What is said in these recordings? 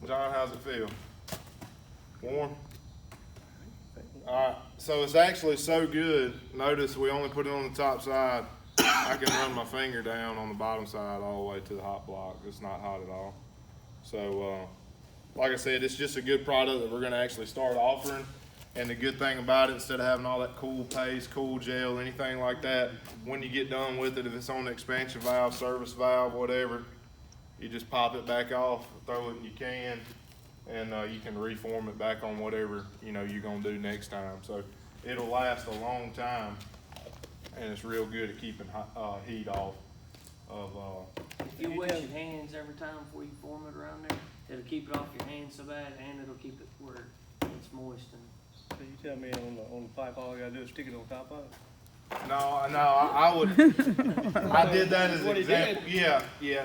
John, how's it feel? Warm? Alright, so it's actually so good. Notice we only put it on the top side. I can run my finger down on the bottom side all the way to the hot block. It's not hot at all. So, like I said, it's just a good product that we're going to actually start offering. And the good thing about it, instead of having all that cool paste, cool gel, anything like that, when you get done with it, if it's on the expansion valve, service valve, whatever, you just pop it back off, throw it in your can, and you can reform it back on whatever you're gonna do next time. So it'll last a long time, and it's real good at keeping heat off of. If you wash your hands every time before you form it around there, it'll keep it off your hands so bad, and it'll keep it where it's moist. So you tell me on the pipe, all I gotta do is stick it on top of it? No, I would. I did that as an example.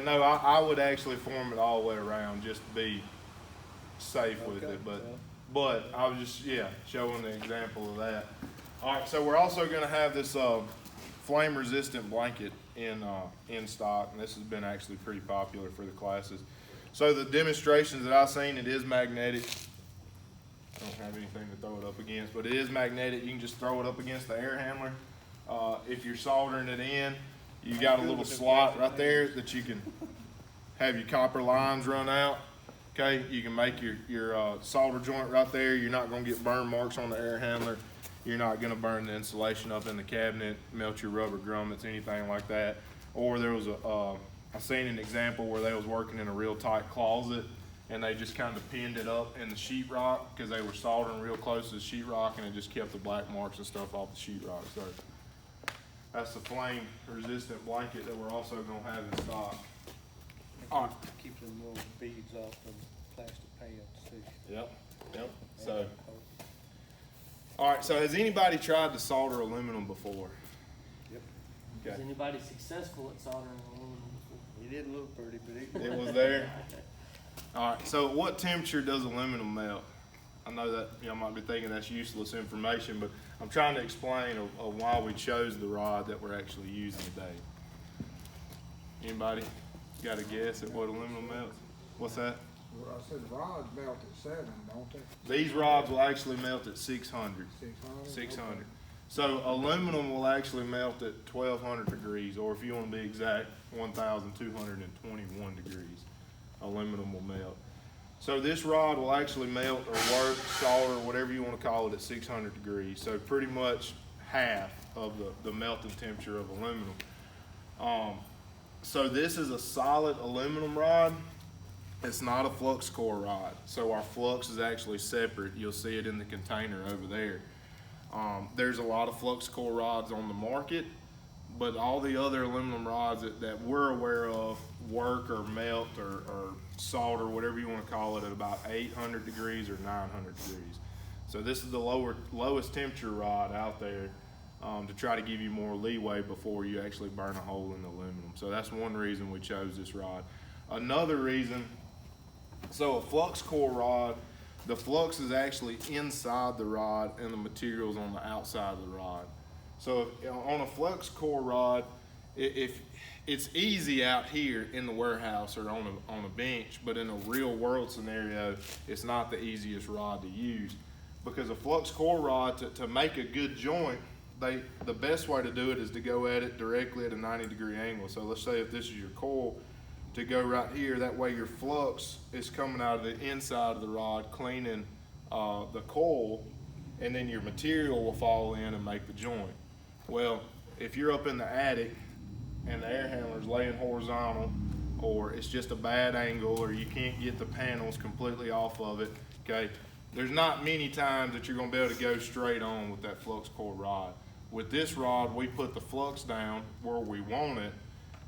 No, I would actually form it all the way around just to be safe with it. But I was just showing the example of that. All right, so we're also going to have this flame resistant blanket in stock, and this has been actually pretty popular for the classes. So the demonstrations that I've seen, it is magnetic. I don't have anything to throw it up against, but it is magnetic. You can just throw it up against the air handler. If you're soldering it in, you got a little slot right there that you can have your copper lines run out. Okay, you can make your solder joint right there. You're not going to get burn marks on the air handler. You're not going to burn the insulation up in the cabinet, melt your rubber grommets, anything like that. Or there was I seen an example where they was working in a real tight closet, and they just kind of pinned it up in the sheetrock because they were soldering real close to the sheetrock, and it just kept the black marks and stuff off the sheetrock. So that's the flame resistant blanket that we're also going to have in stock. All right. Keep them little beads off the plastic pans too. Yep. So, all right. So has anybody tried to solder aluminum before? Yep. Okay. Is anybody successful at soldering aluminum before? He didn't look pretty, but It was there. All right. So at what temperature does aluminum melt? I know that y'all might be thinking that's useless information, but I'm trying to explain why we chose the rod that we're actually using today. Anybody got a guess at what aluminum melts? What's that? Well, I said rods melt at 7, don't they? These rods will actually melt at 600. 600? 600. Okay. So aluminum will actually melt at 1200 degrees, or if you want to be exact, 1221 degrees. Aluminum will melt. So this rod will actually melt or work, solder, whatever you want to call it, at 600 degrees. So pretty much half of the melting temperature of aluminum. So this is a solid aluminum rod. It's not a flux core rod. So our flux is actually separate. You'll see it in the container over there. There's a lot of flux core rods on the market, but all the other aluminum rods that we're aware of work or melt or solder, whatever you want to call it, at about 800 degrees or 900 degrees. So this is the lowest temperature rod out there to try to give you more leeway before you actually burn a hole in the aluminum. So that's one reason we chose this rod. Another reason, so a flux core rod, the flux is actually inside the rod and the material's on the outside of the rod. So on a flux core rod, if it's easy out here in the warehouse or on a bench, but in a real world scenario, it's not the easiest rod to use, because a flux core rod, to make a good joint, the best way to do it is to go at it directly at a 90-degree angle. So let's say if this is your coil, to go right here, that way your flux is coming out of the inside of the rod, cleaning the coil, and then your material will fall in and make the joint. Well, if you're up in the attic and the air handler is laying horizontal, or it's just a bad angle, or you can't get the panels completely off of it, okay, there's not many times that you're going to be able to go straight on with that flux core rod. With this rod, we put the flux down where we want it,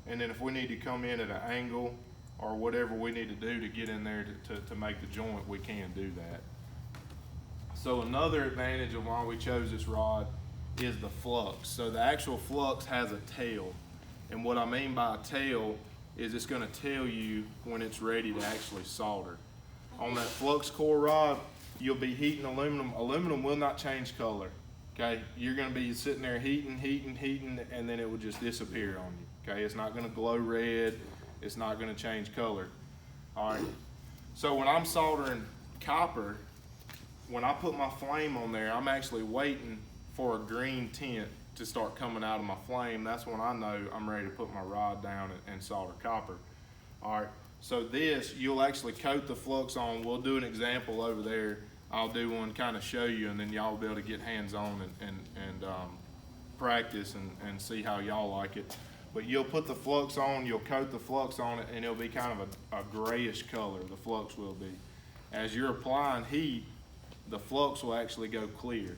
and then if we need to come in at an angle or whatever we need to do to get in there to make the joint, we can do that. So another advantage of why we chose this rod is the flux. So the actual flux has a tail, and what I mean by a tail is it's going to tell you when it's ready to actually solder. On that flux core rod, you'll be heating aluminum. Aluminum will not change color. Okay, you're going to be sitting there heating, and then it will just disappear on you. Okay, it's not going to glow red. It's not going to change color. All right. So when I'm soldering copper, when I put my flame on there, I'm actually waiting for a green tint to start coming out of my flame. That's when I know I'm ready to put my rod down and solder copper. All right, so this, you'll actually coat the flux on. We'll do an example over there. I'll do one, kind of show you, and then y'all will be able to get hands-on and practice and see how y'all like it. But you'll put the flux on, you'll coat the flux on it, and it'll be kind of a grayish color, the flux will be. As you're applying heat, the flux will actually go clear.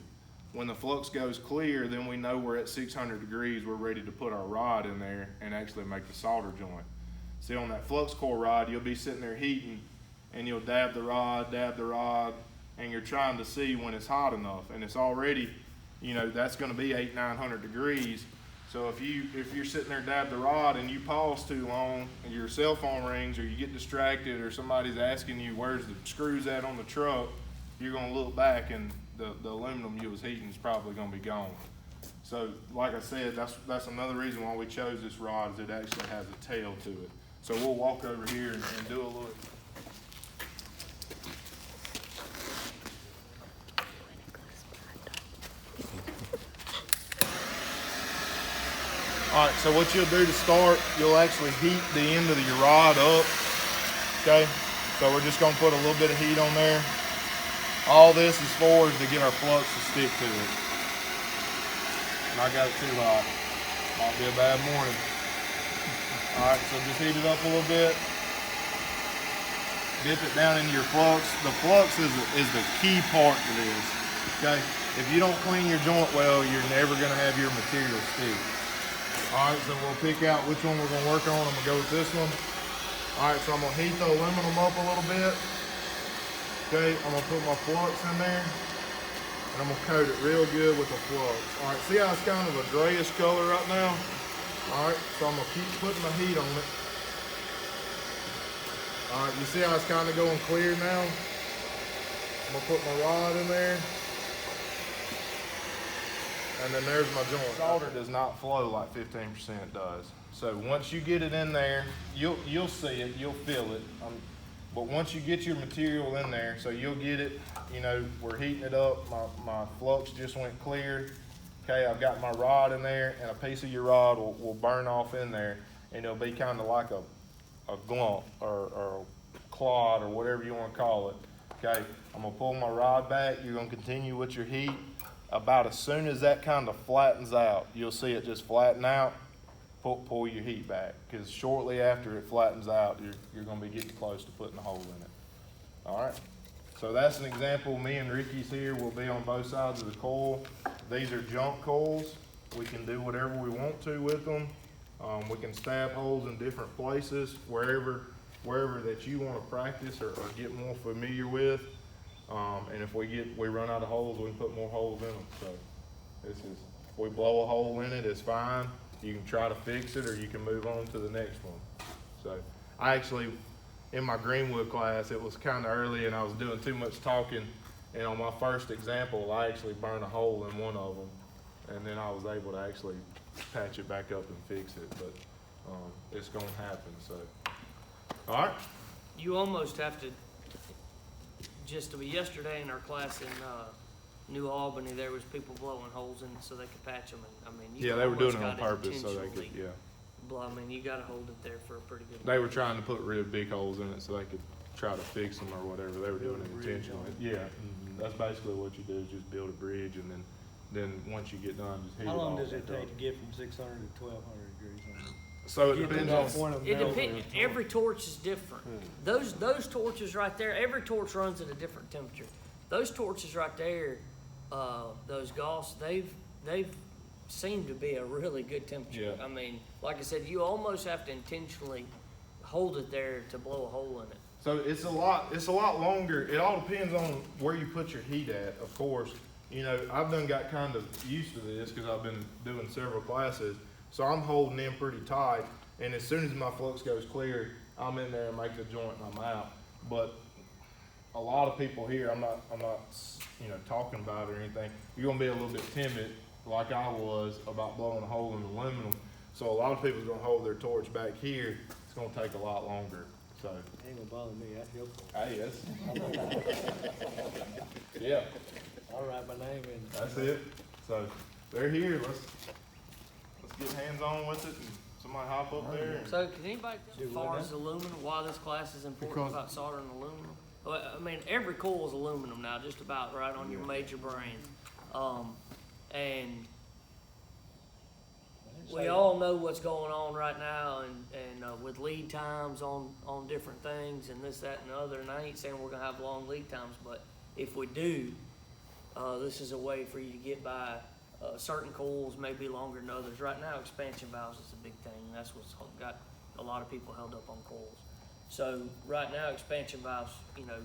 When the flux goes clear, then we know we're at 600 degrees, we're ready to put our rod in there and actually make the solder joint. See, on that flux core rod, you'll be sitting there heating, and you'll dab the rod, and you're trying to see when it's hot enough, and it's already, you know, that's gonna be 800-900 degrees. So if you're sitting there dab the rod and you pause too long and your cell phone rings or you get distracted or somebody's asking you where's the screws at on the truck, you're gonna look back and the aluminum you was heating is probably gonna be gone. So like I said, that's another reason why we chose this rod, is it actually has a tail to it. So we'll walk over here and do a look. All right, so what you'll do to start, you'll actually heat the end of your rod up, okay? So we're just gonna put a little bit of heat on there. All this is for is to get our flux to stick to it. And I got it too hot. Might be a bad morning. All right, so just heat it up a little bit. Dip it down into your flux. The flux is the key part to this, okay? If you don't clean your joint well, you're never gonna have your material stick. All right, so we'll pick out which one we're gonna work on. I'm gonna go with this one. All right, so I'm gonna heat the aluminum up a little bit. Okay, I'm gonna put my flux in there, and I'm gonna coat it real good with the flux. All right, see how it's kind of a grayish color right now? All right, so I'm gonna keep putting my heat on it. All right, you see how it's kind of going clear now? I'm gonna put my rod in there. And then there's my joint. Solder does not flow like 15% does. So once you get it in there, you'll see it, you'll feel it. But once you get your material in there, so you'll get it, you know, we're heating it up, my flux just went clear. Okay, I've got my rod in there, and a piece of your rod will burn off in there, and it'll be kind of like a glump or a clod or whatever you want to call it. Okay, I'm gonna pull my rod back, you're gonna continue with your heat. About as soon as that kind of flattens out, you'll see it just flatten out, pull your heat back, because shortly after it flattens out, you're going to be getting close to putting a hole in it. All right, so that's an example. Me and Ricky's here will be on both sides of the coil. These are junk coils. We can do whatever we want to with them. We can stab holes in different places, wherever that you want to practice or get more familiar with. And if we run out of holes, we can put more holes in them. So if we blow a hole in it, it's fine. You can try to fix it, or you can move on to the next one. So I actually, in my Greenwood class, it was kind of early and I was doing too much talking. And on my first example, I actually burned a hole in one of them. And then I was able to actually patch it back up and fix it. But it's gonna happen, so. All right. You almost have to, yesterday in our class in New Albany, there was people blowing holes in it so they could patch them. And I mean, you Yeah, they were doing it on almost purpose so gotta they could, yeah. blow. I mean, you got to hold it there for a pretty good. They were trying to put real big holes in it so they could try to fix them or whatever. They were doing it intentionally. Yeah, that's basically what you do, is just build a bridge, and then once you get done, just heat it How long off does it and take throw to get from 600 to 1200 degrees on it? So it Get to depends that on. point of It melt depends. or- Every torch is different. Those torches right there, every torch runs at a different temperature. Those torches right there, those Gauss, they've seemed to be a really good temperature. Yeah. I mean, like I said, you almost have to intentionally hold it there to blow a hole in it. So it's a lot longer. It all depends on where you put your heat at, of course. You know, I've got kind of used to this because I've been doing several classes. So I'm holding in pretty tight, and as soon as my flux goes clear, I'm in there and make the joint and I'm out. But a lot of people here, I'm not, you know, talking about it or anything. You're gonna be a little bit timid, like I was, about blowing a hole in aluminum. So a lot of people's gonna hold their torch back here. It's gonna take a lot longer. So, Ain't gonna bother me, that's your fault. yes. Yeah, I'll write my name in. that's it. So, they're here. Let's get hands-on with it and somebody hop up there. And, So can anybody, See as what far now? as aluminum, why this class is important Because- about soldering aluminum? Well, I mean, every coil is aluminum now, just about right on your major brands. And we all know what's going on right now and with lead times on different things and this, that, and the other. And I ain't saying we're gonna have long lead times, but if we do, this is a way for you to get by. Certain coils may be longer than others. Right now, expansion valves is a big thing. That's what's got a lot of people held up on coils. So right now, expansion valves, you know,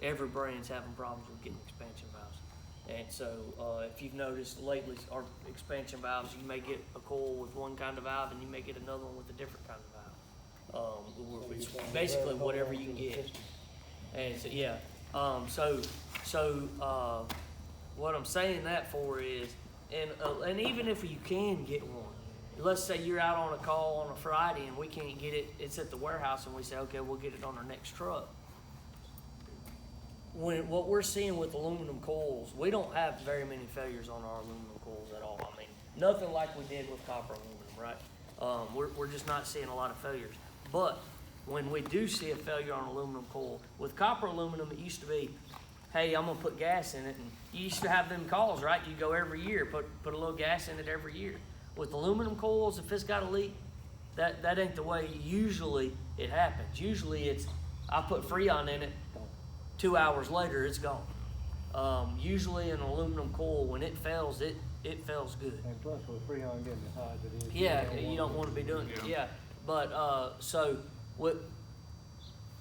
every brand's having problems with getting expansion valves. And so, if you've noticed lately, our expansion valves, you may get a coil with one kind of valve and you may get another one with a different kind of valve. It's basically whatever you can get. And so, yeah, what I'm saying that for is, and even if you can get one, let's say you're out on a call on a Friday and we can't get it, it's at the warehouse and we say, okay, we'll get it on our next truck. What we're seeing with aluminum coils, we don't have very many failures on our aluminum coils at all. I mean, nothing like we did with copper aluminum, right? We're just not seeing a lot of failures. But when we do see a failure on aluminum coil, with copper aluminum, it used to be, hey, I'm gonna put gas in it, and you used to have them calls, right? You go every year, put a little gas in it every year. With aluminum coils, if it's got a leak, that ain't the way usually it happens. Usually it's, I put Freon in it, 2 hours later it's gone. Usually an aluminum coil, when it fails, it fails good. And plus with Freon getting as hot as it is. Yeah, you don't wanna be doing it, yeah. But, so, what,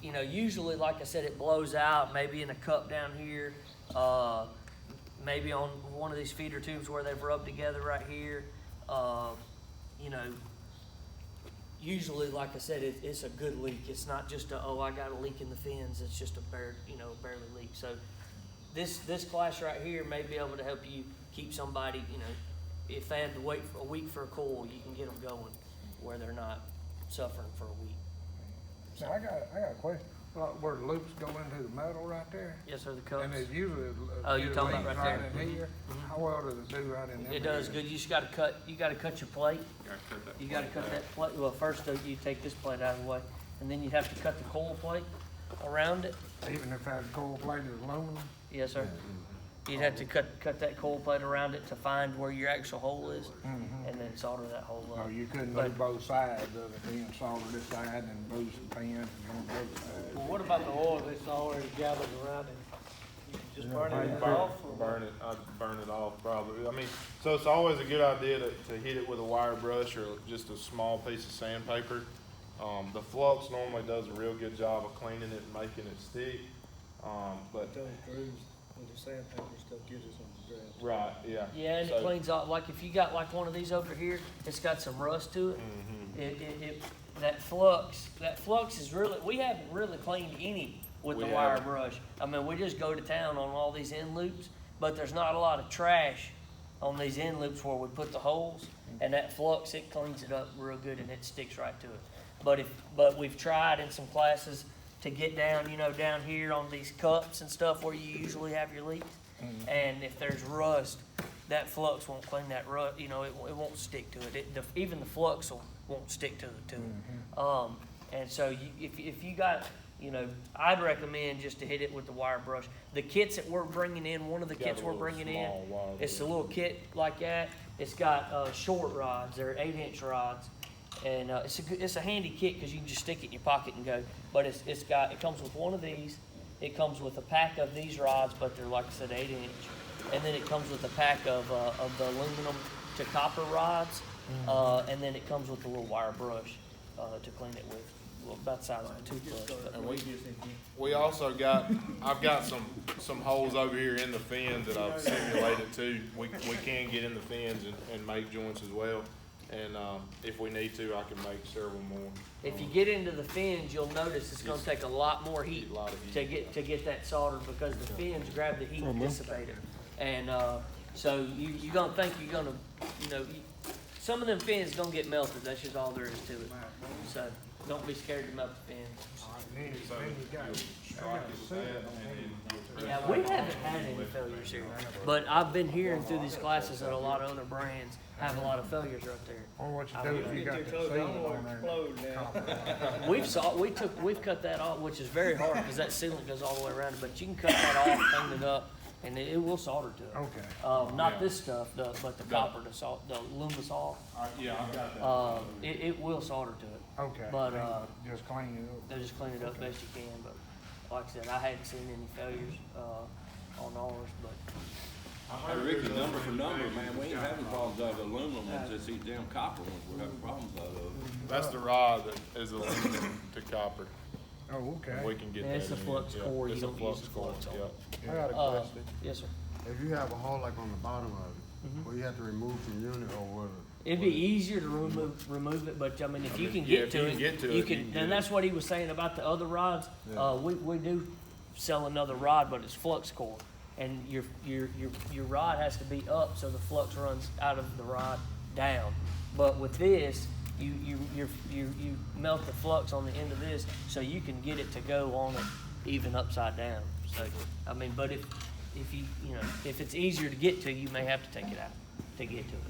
you know, usually, like I said, it blows out, maybe in a cup down here, maybe on one of these feeder tubes where they've rubbed together right here. You know, usually, like I said, it's a good leak. It's not just oh, I got a leak in the fins. It's just a barely leak. So this class right here may be able to help you keep somebody, you know, if they had to wait for a week for a coil, you can get them going where they're not suffering for a week. Now, I got a question. Where the loops go into the metal right there? Yes, sir, the cups. And it's usually. Oh, you're talking about right there? in here. How well does it do right in there? It does good. You just gotta cut your plate. You gotta cut that plate. Well, first you take this plate out of the way, and then you have to cut the coil plate around it. Even if that coil plate is aluminum? Yes, sir. You'd have to cut that coil plate around it to find where your actual hole is, and then solder that hole No, up. you couldn't But- do both sides of it, then solder this side and boost the pins and go both sides. Well, what about the oil that's already gathered around it? You can just burn it burn, off or? I'd burn it off probably. I mean, so it's always a good idea to hit it with a wire brush or just a small piece of sandpaper. The Flux normally does a real good job of cleaning it and making it stick. But Those grooves with the sandpaper stuff gives us some dress. right, yeah. Yeah, and So- it cleans off. Like if you got like one of these over here, it's got some rust to it. That flux is really. We haven't really cleaned any with We the wire haven't. brush. I mean, we just go to town on all these end loops, but there's not a lot of trash on these end loops where we put the holes, and that flux, it cleans it up real good and it sticks right to it. But we've tried in some classes to get down, down here on these cups and stuff where you usually have your leaks. And if there's rust, that flux won't clean that rust, it won't stick to it. Even the flux won't stick to it. And so if you got, I'd recommend just to hit it with the wire brush. The kits that we're bringing in, one of the Got kits a we're little bringing in, small wire it's a brush. little kit like that. It's got short rods. They're 8-inch rods. And it's a handy kit because you can just stick it in your pocket and go. But it comes with one of these. It comes with a pack of these rods, but they're, like I said, 8-inch. And then it comes with a pack of the aluminum to copper rods. And then it comes with a little wire brush to clean it with. Well, about the size of a toothbrush. But We also I've got some holes over here in the fins that I've simulated too. We can get in the fins and make joints as well. And if we need to, I can make several more. if you get into the fins, you'll notice it's gonna take a lot more heat A lot of heat. to get that soldered because the fins grab the heat and dissipate it. And so you're gonna think you're gonna, some of them fins gonna get melted. That's just all there is to it. So, don't be scared to melt the fins. Then you got, Strike it with that, and then you'll Yeah, we haven't had any failures here, but I've been hearing through these classes that a lot of other brands have a lot of failures right there. or what you do if you got the sealant on there. We've cut that off, which is very hard because that sealant goes all the way around it, but you can cut that off, clean it up, and it will solder to it. Okay. Not this stuff, but the copper, the Lumisol, yeah, I've got that. it will solder to it. Okay. But, Then just clean it up. They just clean it up best you can, but like I said, I hadn't seen any failures, on ours, but. Hey, Ricky, number for number, man, we ain't having problems out of aluminum ones, it's these damn copper ones we're having problems out of. That's the rod that is aluminum to copper. Oh, okay. We can get Yeah, that. it's a in. Flux Yeah, Core, you it's a don't Flux use the Core, Flux on yeah. it. I got a question. Yes, sir. If you have a hole like on the bottom of it, will you have to remove the unit or will it? It'd be easier to remove it, but I mean, if you can yeah, get if to you it, can get to you it, you can, can get and that's what he was saying about the other rods. We do sell another rod, but it's Flux Core. And your rod has to be up so the flux runs out of the rod down. But with this, you melt the flux on the end of this so you can get it to go on it even upside down. So I mean, but if if it's easier to get to, you may have to take it out to get to it.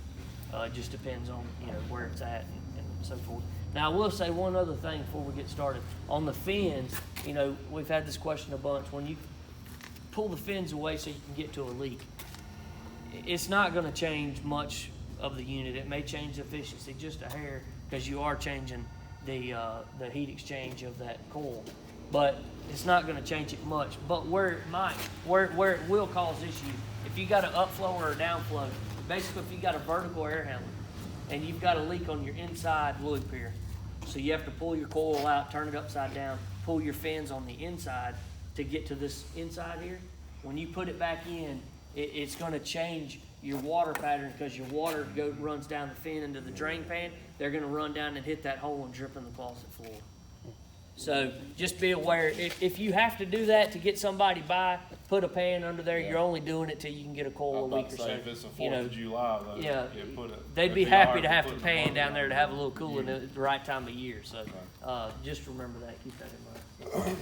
It just depends on where it's at and so forth. Now I will say one other thing before we get started on the fins. We've had this question a bunch. When you pull the fins away so you can get to a leak, it's not going to change much of the unit. It may change the efficiency just a hair because you are changing the heat exchange of that coil, but it's not going to change it much. But where it will cause issues, if you got an upflow or a downflow, basically if you got a vertical air handler and you've got a leak on your inside loop here, so you have to pull your coil out, turn it upside down, pull your fins on the inside to get to this inside here. When you put it back in, it's going to change your water pattern because your water runs down the fin into the drain pan. They're going to run down and hit that hole and drip in the closet floor. So just be aware, if you have to do that to get somebody by, put a pan under there. You're only doing it till you can get a coil a week or so. If it's the 4th of July, though, Yeah, it'd they'd be be happy hard to to have put the in pan the down there to have a little bottom. cooling at the right time of year. So just remember that, keep that in mind.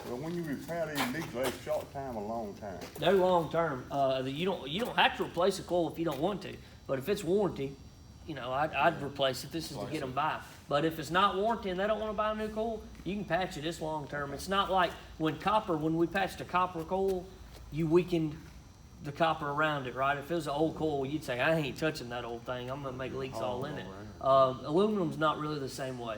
Well, when you repair these leaks, are they short time or long time? No long term. You don't have to replace a coil if you don't want to. But if it's warranty, I'd replace it. This is to get them by. But if it's not warranty and they don't want to buy a new coil, you can patch it. It's long term. It's not like when we patched a copper coil, you weakened the copper around it, right? If it was an old coil, you'd say, I ain't touching that old thing. I'm gonna make leaks all in it. Aluminum's not really the same way.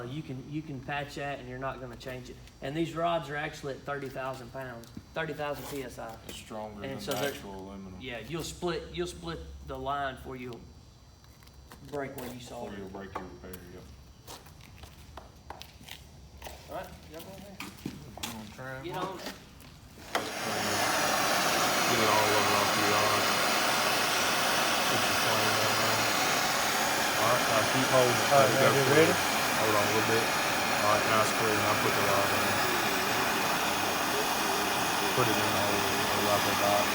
You can patch that and you're not gonna change it. And these rods are actually at 30,000 pounds, 30,000 PSI. It's stronger And than so the they're- actual aluminum. Yeah, you'll split the line before you'll break where you Before solder. you'll break your repair, yeah. All right, y'all go ahead. Try Get on it. Get it all over off the rod. Put your flame down there. All right, now keep holding it. All right, Let it go now you for ready? Hold on a little bit. All right, now it's clear. Now put the rod in. Put it in the hole like a dot.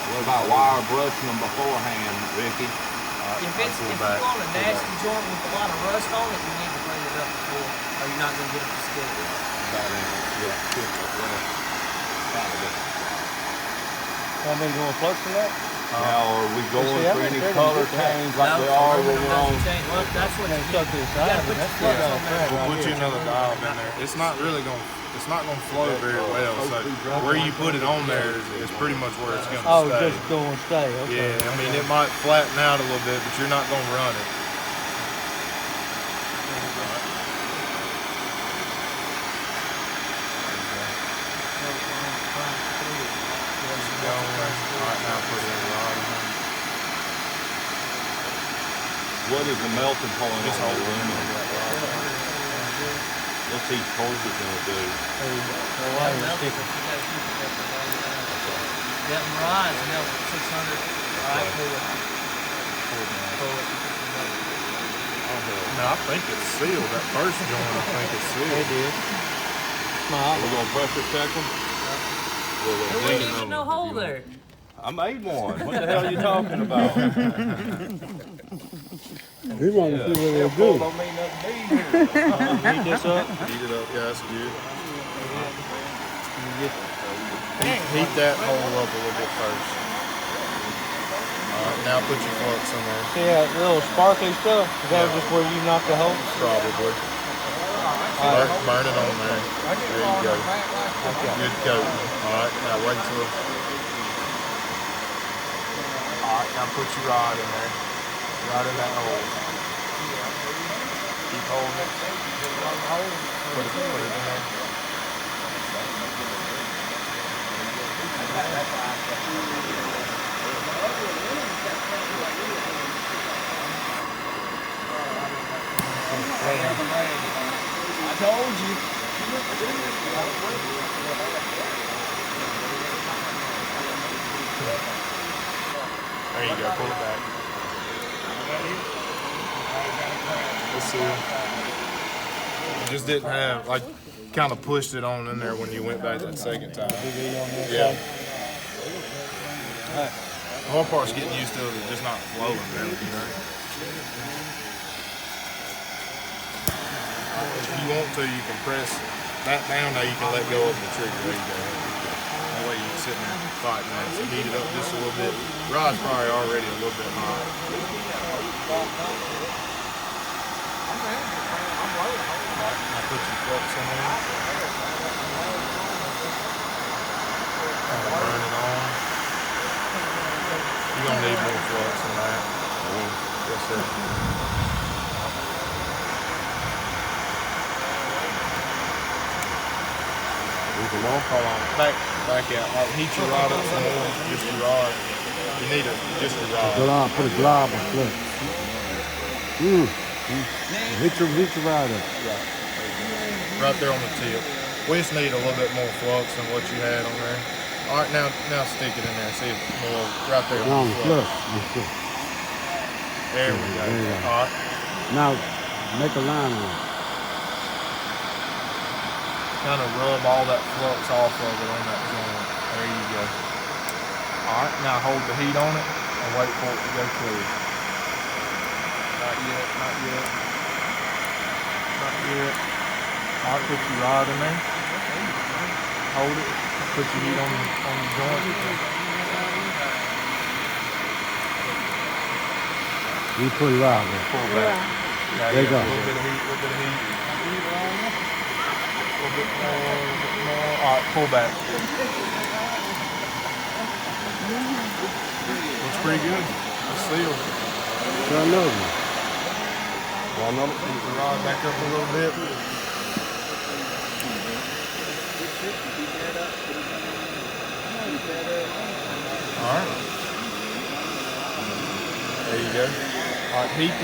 What about wire brushing them beforehand, Ricky? All right, If now you pull back, want a pull nasty back. joint with a lot of rust on it, you need to clean it up before, or you're not gonna get it to stick. I mean, going flux for that? Now, are we going see, I for any think they're color gonna get that. change like they No, are aluminum when doesn't on? change. Well, that's what Yeah, you stuck do. to the You side, gotta but put your that's flux not on there. We'll put you another dial in there. It's not really it's not gonna flow very well. So where you put it on there is pretty much where it's gonna Oh, stay. just go and stay, okay. Yeah, I mean, it might flatten out a little bit, but you're not gonna run it. Alright, now put it in the rod. What is the melting point Just on hold it in aluminum? What's each course gonna do? That rise melt at 600. Alright, pull it. Pull it. No, I think it's sealed. That first joint, I think it's sealed. It did. We're gonna pressure check them? There wasn't even no hole there. I made one. What the hell are you talking about? He wanted to see what Hell, they Paul do. don't mean nothing to me. Heat this up. Heat it up, yeah, that's good. You get Heat that hole up a little bit first. Alright, now put your flux in there. see that little sparkly stuff? Is that just where you knock the hole? Probably. Burn it on there. There you go. Good coating. Alright, now wait till. Alright, now put your rod in there. Right in that hole. Keep holding it. Put it in there. I told you. There you go, pull it back. Let's see. It just didn't have, like, kind of pushed it on in there when you went back that second time. Yeah. The hard part's getting used to it, just not flowing really, you know. If you want to, you can press that down, now you can let go of the trigger. There you go. That way you can sit there and fight that. So heat it up just a little bit. Rod's probably already a little bit hot. Alright, now put your flux in there. Kind of burn it on. You're gonna need more flux than that. Yes, sir. Hold on, back out. Like, heat your rod up some more. Just your rod. You need it, just your rod. Glob, put a glob on flip. Hit your rod up. Right there on the tip. We just need a little bit more flux than what you had on there. All right, now stick it in there. See if more right there No, on the flux. flip. There we go. There you go. All right. Now, make a line on it. Kind of rub all that flux off of it on that joint. There you go. All right, now hold the heat on it and wait for it to go clear. Not yet, not yet. Not yet. All right, put your rod in there. Hold it. Put your heat on the joint. You put it out there. Pull back. Now There you go. A little bit of heat, a little bit of heat. A little bit more. All right, pull back. Looks pretty good. It's sealed. Try another one. Keep the rod back up a little bit. All right. There you go. All right, heat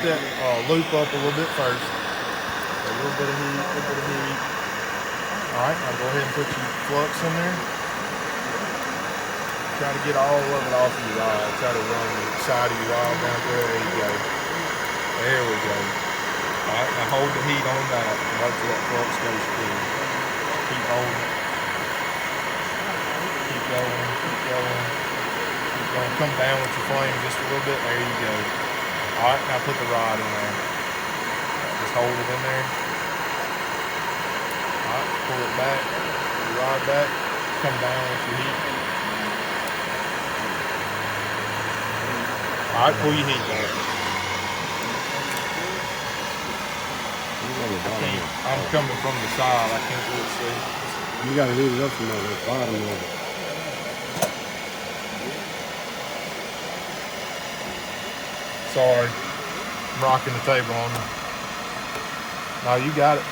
that loop up a little bit first. A little bit of heat, a little bit of heat. All right, now go ahead and put your flux in there. Try to get all of it off of your rod. Try to run the side of your rod down there. There you go. There we go. All right, now hold the heat on that and wait till that flux goes clear. Keep holding it. Keep going, keep going. Keep going. Come down with your flame just a little bit. There you go. All right, now put the rod in there. Just hold it in there. All right, pull it back. Pull the rod back. Come down with your heat. All right, pull your heat back. I'm coming from the side. I can't really see. You gotta leave it up from the bottom of it. Sorry, I'm rocking the table on you. No, you got it.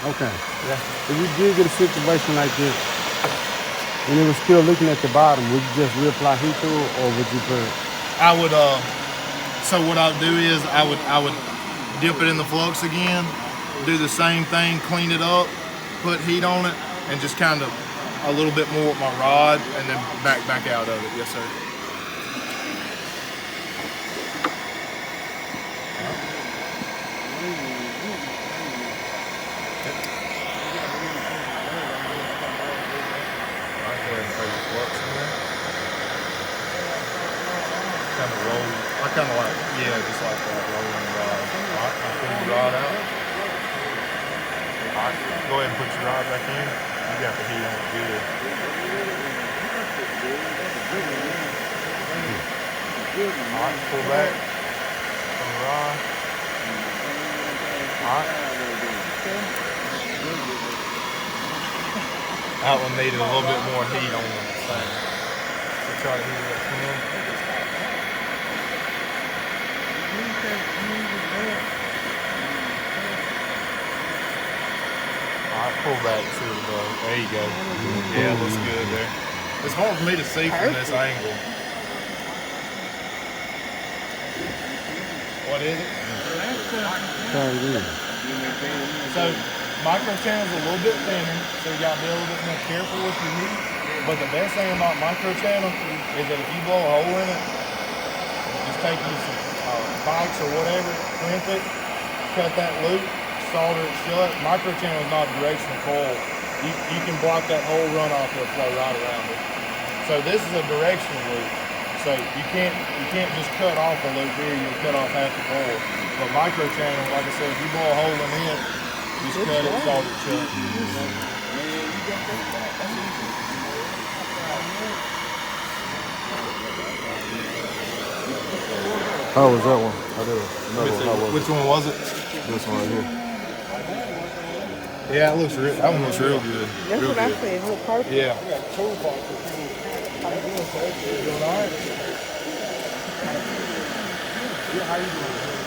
Okay. Yeah. If you did get a situation like this, and it was still leaking at the bottom, would you just reapply heat to it, or would you put? I would. So what I would do is I would dip it in the flux again, do the same thing, clean it up, put heat on it, and just kind of a little bit more with my rod, and then back out of it. Yes, sir. Kind of roll. I kind of like, Yeah, just like that, rolling the rod. All right, I'll pull the rod out. All right, go ahead and put your rod back in. You got the heat on it good. All right, pull back from the rod. All right. That one needed a little bit more heat on the thing. So try to heat it up some. Alright, pull back to the bow. There you go. Yeah, it looks good there. It's hard for me to see from this angle. What is it? Try it again. So, micro channel's a little bit thinner, so you gotta be a little bit more careful with your heat. But the best thing about micro channel is that if you blow a hole in it, just take you some bikes or whatever, crimp it, cut that loop, solder it shut. Micro channel is not a directional coil. You can block that whole runoff, it'll flow right around it. So this is a directional loop. So you can't just cut off a loop here, you'll cut off half the coil. But micro channel, like I said, if you blow a hole in it, just cut it, solder it shut. How was that one? I did another one. How was Which one was it? this one right here? Yeah, it looks real. That one looks real good. That's what I said. Look perfect. Yeah. How you doing?